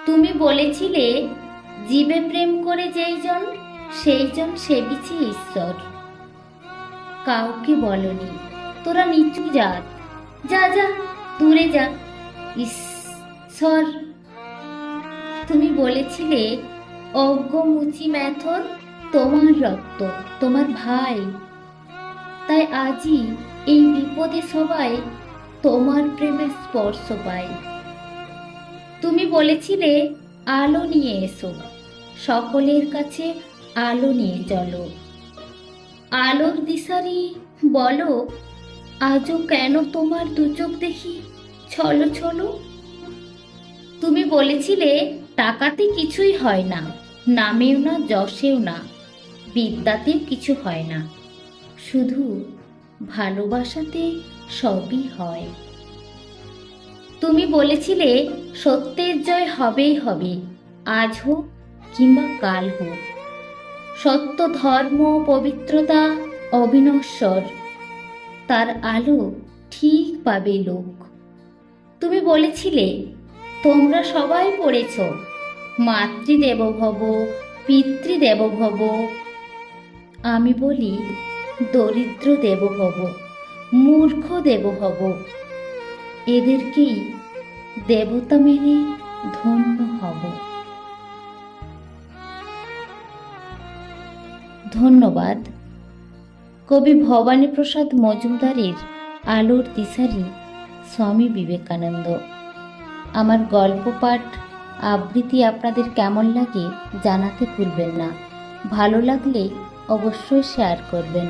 তুমি বলেছিলে জীবে প্রেম করে যেইজন সেইজন সেবিছে ঈশ্বর। কাউকে বলনি তোরা নিচু জাত, যা যা দূরে যা ঈশ্বর। তুমি বলেছিলে অজ্ঞমুচি ম্যাথর তোমার রক্ত, তোমার ভাই। তাই আজই এই বিপদে সবাই তোমার প্রেমের স্পর্শ পায়। তুমি বলেছিলে আলো নিয়ে এসো, সকলের কাছে আলো নিয়ে চলো। আলোর দিশারি বলো, আজও কেন তোমার দু চোখ দেখি ছলো ছলো। তুমি বলেছিলে টাকাতে কিছুই হয় না, নামেও না যশেও না, বিদ্যাতেও কিছু হয় না, শুধু ভালোবাসাতে সবই হয়। তুমি বলেছিলে সত্যের জয় হবেই হবে, আজ হোক কিংবা কাল হোক। সত্য ধর্ম পবিত্রতা অবিনশ্বর, তার আলো ঠিক পাবে লোক। তুমি বলেছিলে তোমরা সবাই পড়েছ মাতৃদেবো ভব পিতৃদেবো ভব। আমি বলি দরিদ্র দেব ভব, মূর্খ দেব ভব। এদেরকেই দেবতা মেনে ধন্য হব। ধন্যবাদ। কবি ভবানীপ্রসাদ মজুমদারের আলোর দিশারি স্বামী বিবেকানন্দ। আমার গল্প পাঠ আবৃত্তি আপনাদের কেমন লাগে জানাতে ভুলবেন না। ভালো লাগলে অবশ্যই শেয়ার করবেন।